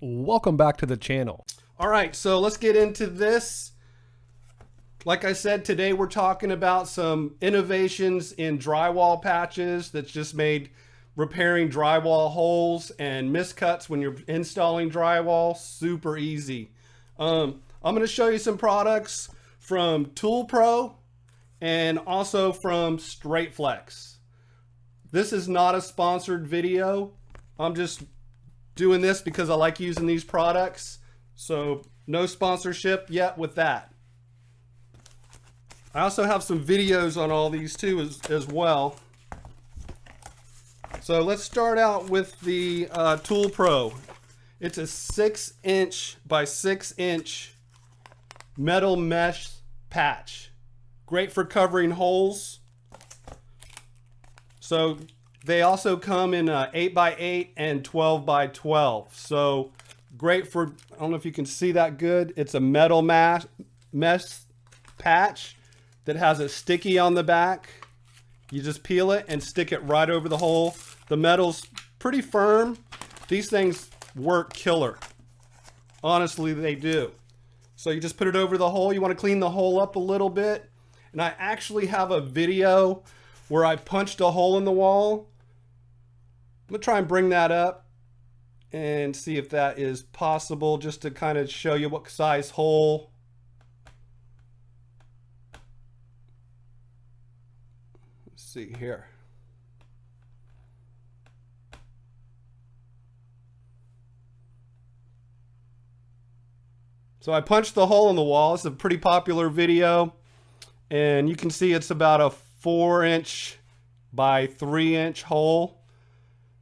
Welcome back to the channel. All right, so let's get into this. Like I said, today we're talking about some innovations in drywall patches that's just made repairing drywall holes and miscuts when you're installing drywall super easy. I'm going to show you some products from Tool Pro and also from Straight Flex. This is not a sponsored video. I'm just doing this because I like using these products. So no sponsorship yet with that. I also have some videos on all these too as well. So let's start out with the Tool Pro. It's a 6" by 6" metal mesh patch. Great for covering holes. So they also come in 8x8 and 12x12. So great for, I don't know if you can see that good. It's a metal mesh patch that has a sticky on the back. You just peel it and stick it right over the hole. The metal's pretty firm. These things work killer. Honestly, they do. So you just put it over the hole. You want to clean the hole up a little bit. And I actually have a video where I punched a hole in the wall. I'm gonna try and bring that up and see if that is possible, just to kind of show you what size hole. Let's see here. So I punched the hole in the wall. It's a pretty popular video, and you can see it's about a 4" by 3" hole.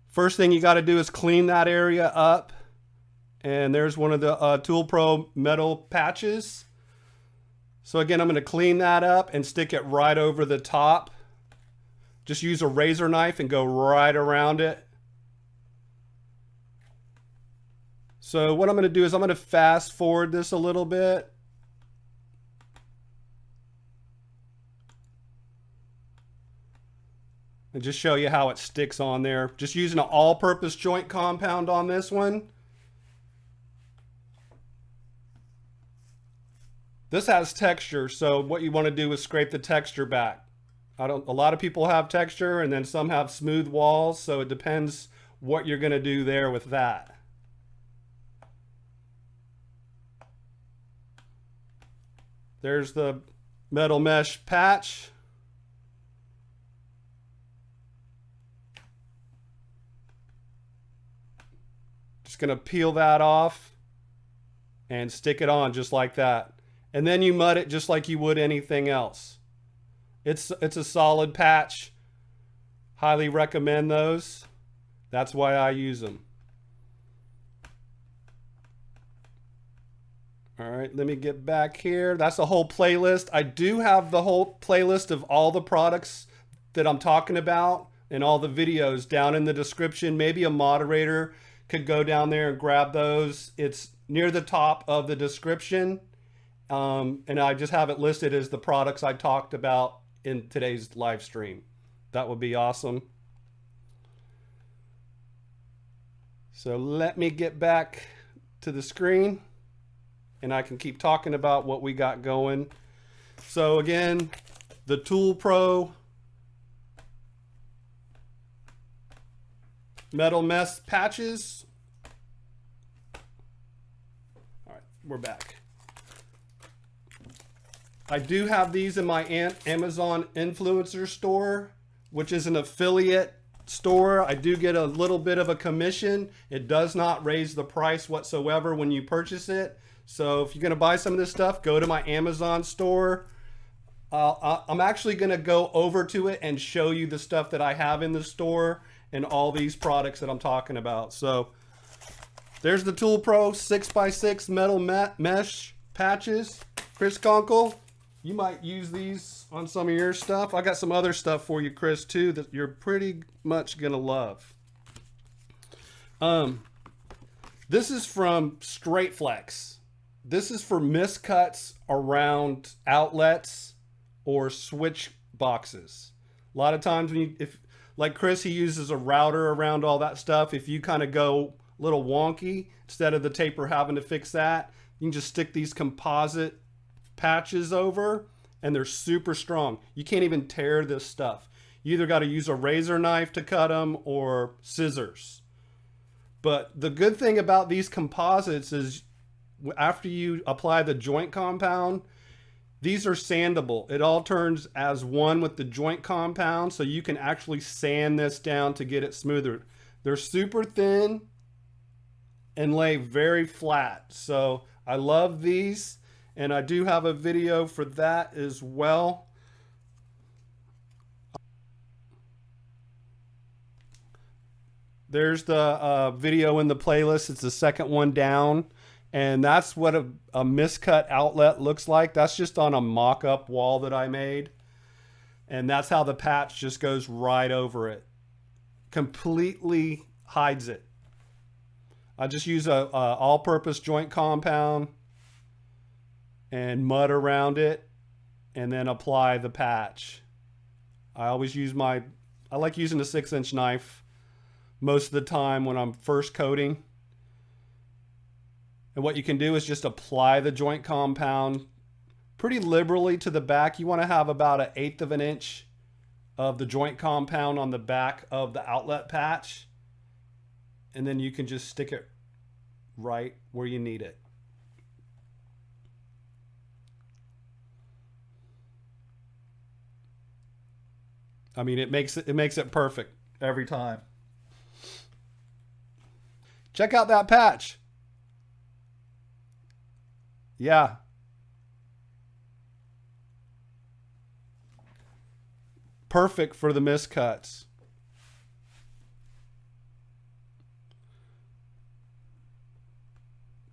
First thing you got to do is clean that area up. And there's one of the Tool Pro metal patches. So again, I'm going to clean that up and stick it right over the top. Just use a razor knife and go right around it. So what I'm going to do is I'm going to fast forward this a little bit. And just show you how it sticks on there. Just using an all-purpose joint compound on this one. This has texture, so what you want to do is scrape the texture back. A lot of people have texture, and then some have smooth walls, so it depends what you're going to do there with that. There's the metal mesh patch. Just gonna peel that off and stick it on just like that. And then you mud it just like you would anything else. It's a solid patch. Highly recommend those. That's why I use them. All right, let me get back here. That's a whole playlist. I do have the whole playlist of all the products that I'm talking about and all the videos down in the description. Maybe a moderator could go down there and grab those. It's near the top of the description. And I just have it listed as the products I talked about in today's live stream. That would be awesome. So let me get back to the screen and I can keep talking about what we got going. So again, the Tool Pro metal mesh patches. All right, we're back. I do have these in my Amazon influencer store, which is an affiliate store. I do get a little bit of a commission. It does not raise the price whatsoever when you purchase it. So if you're going to buy some of this stuff, go to my Amazon store. I'm actually going to go over to it and show you the stuff that I have in the store and all these products that I'm talking about. So there's the Tool Pro 6x6 metal mesh patches. Chris Conkle, you might use these on some of your stuff. I got some other stuff for you, Chris, too, that you're pretty much gonna love. This is from Straight Flex. This is for miscuts around outlets or switch boxes. A lot of times when you, like Chris, he uses a router around all that stuff. If you kind of go little wonky. Instead of the taper having to fix that, you can just stick these composite patches over and they're super strong. You can't even tear this stuff. You either got to use a razor knife to cut them or scissors. But the good thing about these composites is after you apply the joint compound, these are sandable. It all turns as one with the joint compound, so you can actually sand this down to get it smoother. They're super thin and lay very flat. So I love these, and I do have a video for that as well. There's the video in the playlist. It's the second one down. And that's what a miscut outlet looks like. That's just on a mock-up wall that I made. And that's how the patch just goes right over it. Completely hides it. I just use a all-purpose joint compound and mud around it and then apply the patch. I always use I like using a 6-inch knife most of the time when I'm first coating. And what you can do is just apply the joint compound pretty liberally to the back. You want to have about 1/8 of an inch of the joint compound on the back of the outlet patch. And then you can just stick it right where you need it. I mean, it makes it perfect every time. Check out that patch. Yeah. Perfect for the miscuts.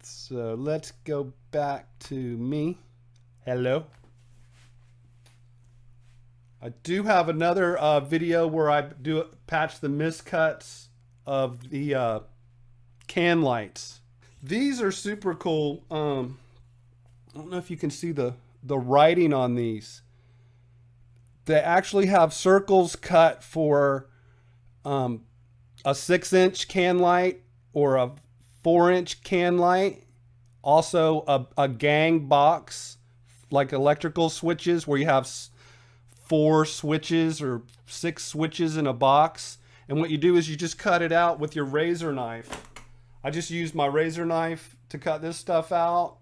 So let's go back to me. Hello. I do have another video where I do patch the miscuts of the can lights. These are super cool. I don't know if you can see the writing on these. They actually have circles cut for a 6-inch can light or a 4-inch can light. Also a gang box, like electrical switches where you have 4 switches or 6 switches in a box. And what you do is you just cut it out with your razor knife. I just used my razor knife to cut this stuff out.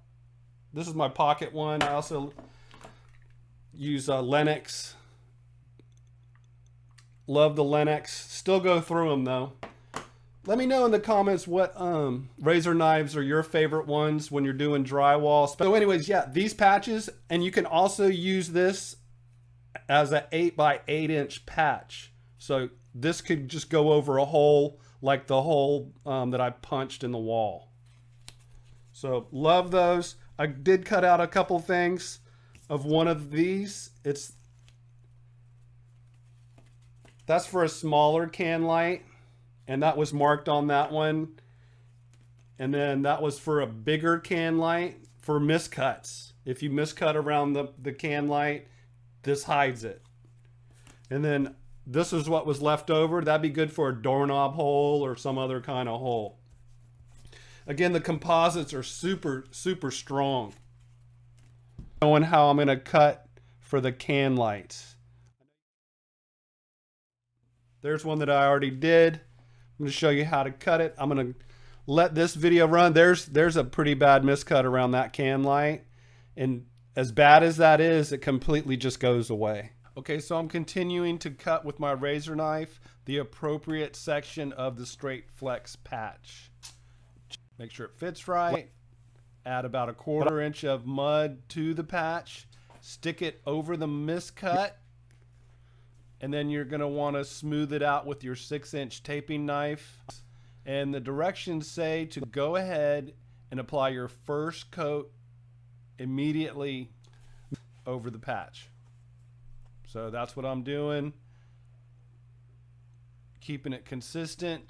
This is my pocket one. I also use Lennox. Love the Lennox. Still go through them though. Let me know in the comments what razor knives are your favorite ones when you're doing drywall. So anyways, yeah, these patches, and you can also use this as an 8x8-inch patch. So this could just go over a hole like the hole that I punched in the wall. So love those. I did cut out a couple things of one of these. That's for a smaller can light, and that was marked on that one. And then that was for a bigger can light for miscuts. If you miscut around the can light, this hides it. And then this is what was left over. That'd be good for a doorknob hole or some other kind of hole. Again, the composites are super, super strong. Knowing how I'm gonna cut for the can lights. There's one that I already did. I'm gonna show you how to cut it. I'm gonna let this video run. There's a pretty bad miscut around that can light. And as bad as that is, it completely just goes away. Okay, so I'm continuing to cut with my razor knife the appropriate section of the straight flex patch. Make sure it fits right. Add about 1/4 inch of mud to the patch. Stick it over the miscut. And then you're gonna wanna smooth it out with your 6-inch taping knife. And the directions say to go ahead and apply your first coat immediately over the patch. So that's what I'm doing. Keeping it consistent.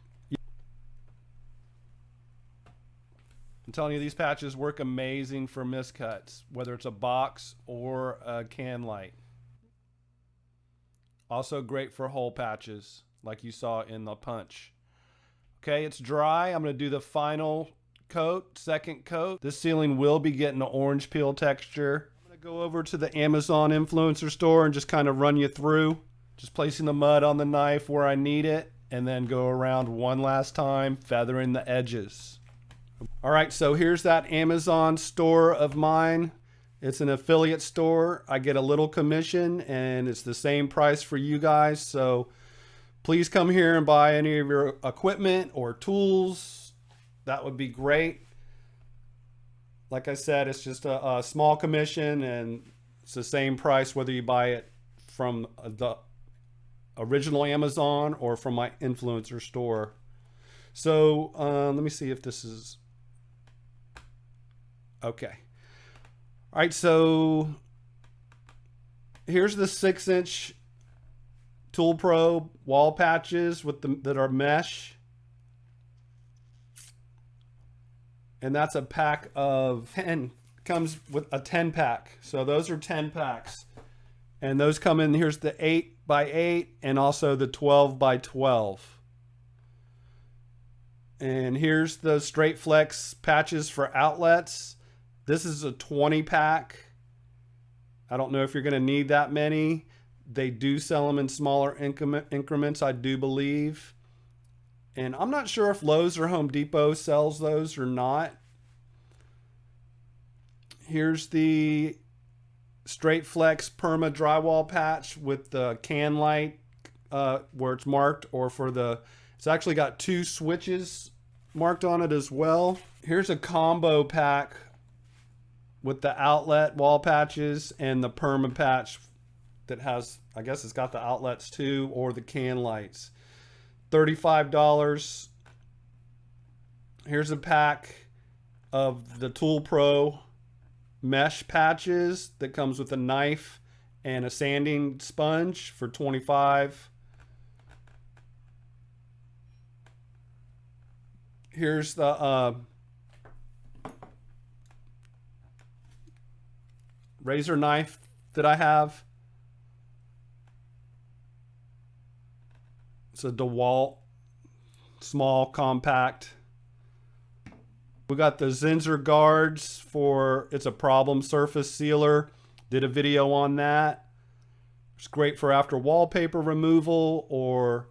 I'm telling you, these patches work amazing for miscuts, whether it's a box or a can light. Also great for hole patches, like you saw in the punch. Okay, it's dry. I'm going to do the final coat, second coat. This ceiling will be getting an orange peel texture. I'm going to go over to the Amazon influencer store and just kind of run you through. Just placing the mud on the knife where I need it, and then go around one last time, feathering the edges. All right, so here's that Amazon store of mine. It's an affiliate store. I get a little commission, and it's the same price for you guys. So please come here and buy any of your equipment or tools. That would be great. Like I said, it's just a small commission, and it's the same price whether you buy it from the original Amazon or from my influencer store. So let me see if this is okay. All right, so here's the 6-inch Tool Pro wall patches with that are mesh, and that's a pack of 10. Comes with a 10 pack, so those are 10 packs, and those come in. Here's the 8x8 and also the 12x12, and here's the straight flex patches for outlets. This is a 20 pack. I don't know if you're going to need that many. They do sell them in smaller increments, I do believe. And I'm not sure if Lowe's or Home Depot sells those or not. Here's the straight flex perma drywall patch with the can light where it's marked, or for the, it's actually got 2 switches marked on it as well. Here's a combo pack with the outlet wall patches and the perma patch that has, I guess it's got the outlets too, or the can lights. $35. Here's a pack of the Tool Pro mesh patches that comes with a knife and a sanding sponge for $25. Here's the razor knife that I have. It's a DeWalt small compact. We got the Zinsser guards for, it's a problem surface sealer. Did a video on that. It's great for after wallpaper removal or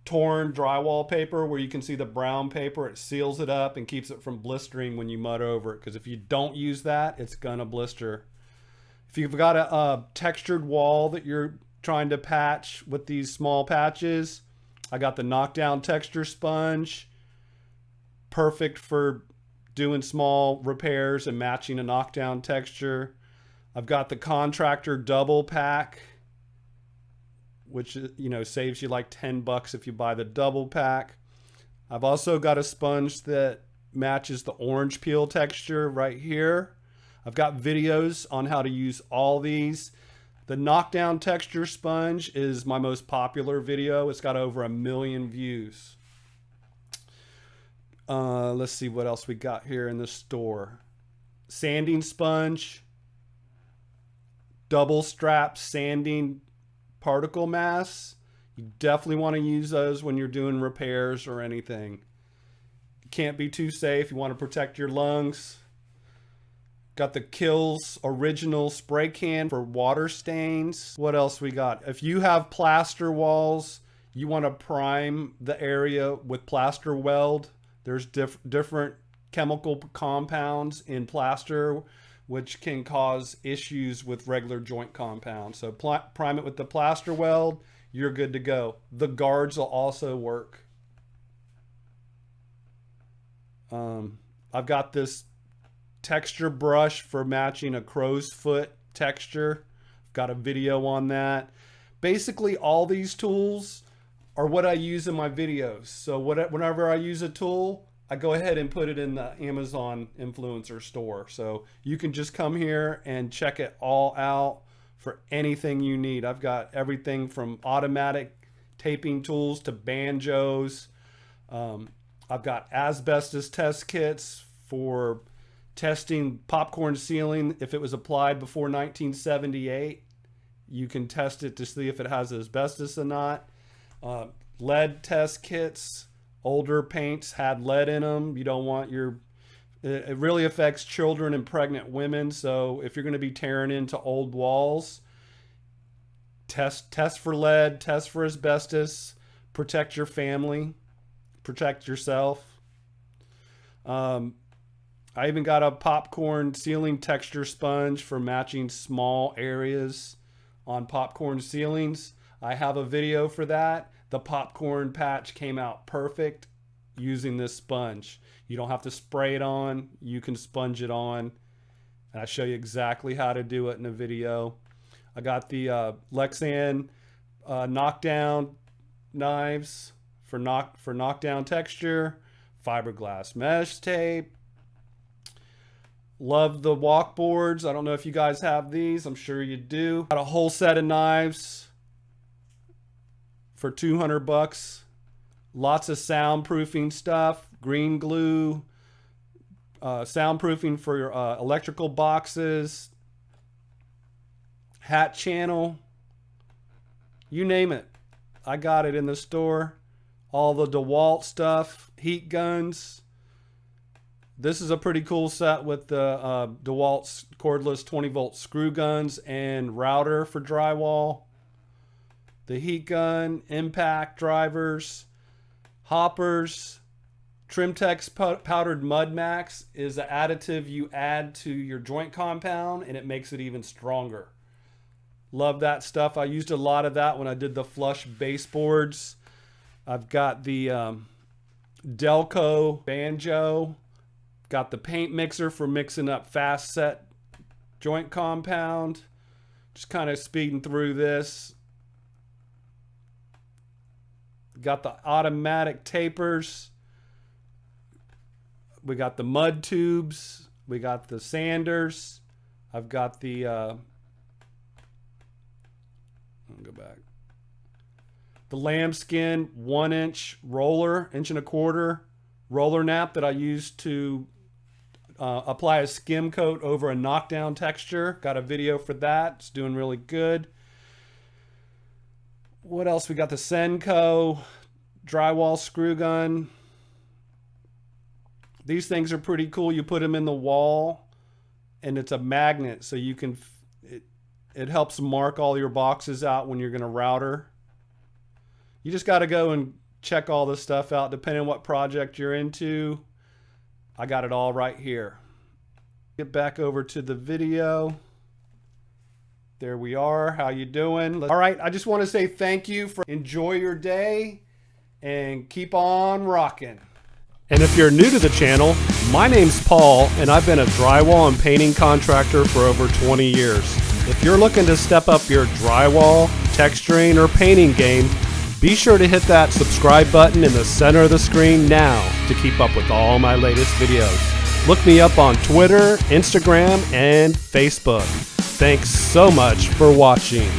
torn drywall paper where you can see the brown paper. It seals it up and keeps it from blistering when you mud over it, because if you don't use that, it's gonna blister. If you've got a textured wall that you're trying to patch with these small patches, I got the knockdown texture sponge. Perfect for doing small repairs and matching a knockdown texture. I've got the contractor double pack, which, you know, saves you like $10 if you buy the double pack. I've also got a sponge that matches the orange peel texture right here. I've got videos on how to use all these. The knockdown texture sponge is my most popular video. It's got over 1 million views. Let's see what else we got here in the store. Sanding sponge, double strap sanding particle mass. You definitely want to use those when you're doing repairs or anything. Can't be too safe. You want to protect your lungs. Got the Kills original spray can for water stains. What else we got? If you have plaster walls, you want to prime the area with plaster weld. There's different chemical compounds in plaster which can cause issues with regular joint compounds. So prime it with the plaster weld, you're good to go. The guards will also work. I've got this texture brush for matching a crow's foot texture. I've got a video on that. Basically, all these tools are what I use in my videos. So whenever I use a tool, I go ahead and put it in the Amazon influencer store. So you can just come here and check it all out for anything you need. I've got everything from automatic taping tools to banjos. I've got asbestos test kits for testing popcorn ceiling. If it was applied before 1978, you can test it to see if it has asbestos or not. Lead test kits, Older paints had lead in them. You don't want it really affects children and pregnant women. So if you're going to be tearing into old walls, test for lead, test for asbestos, protect your family, protect yourself. I even got a popcorn ceiling texture sponge for matching small areas on popcorn ceilings. I have a video for that. The popcorn patch came out perfect using this sponge. You don't have to spray it on. You can sponge it on. And I show you exactly how to do it in a video. I got the Lexan knockdown knives for knockdown texture, fiberglass mesh tape. Love the walk boards. I don't know if you guys have these. I'm sure you do. Got a whole set of knives for $200. Lots of soundproofing stuff. Green glue. Soundproofing for your electrical boxes. Hat channel. You name it. I got it in the store. All the DeWalt stuff. Heat guns. This is a pretty cool set with the DeWalt cordless 20-volt screw guns and router for drywall. The heat gun, impact drivers, hoppers. Trimtex powdered Mud Max is an additive you add to your joint compound and it makes it even stronger. Love that stuff. I used a lot of that when I did the flush baseboards. I've got the Delco Banjo. Got the paint mixer for mixing up fast set joint compound. Just kind of speeding through this. Got the automatic tapers. We got the mud tubes. We got the sanders. I've got the I'll go back. The lambskin 1-inch roller, 1.25-inch roller nap that I used to apply a skim coat over a knockdown texture. Got a video for that. It's doing really good. What else? We got the Senko drywall screw gun. These things are pretty cool. You put them in the wall and it's a magnet, so you can it helps mark all your boxes out when you're going to router. You just got to go and check all this stuff out depending on what project you're into. I got it all right here. Get back over to the video. There we are. How you doing? All right, I just want to say thank you for enjoy your day and keep on rocking. And if you're new to the channel, my name's Paul and I've been a drywall and painting contractor for over 20 years. If you're looking to step up your drywall, texturing, or painting game, be sure to hit that subscribe button in the center of the screen now to keep up with all my latest videos. Look me up on Twitter, Instagram, and Facebook. Thanks so much for watching.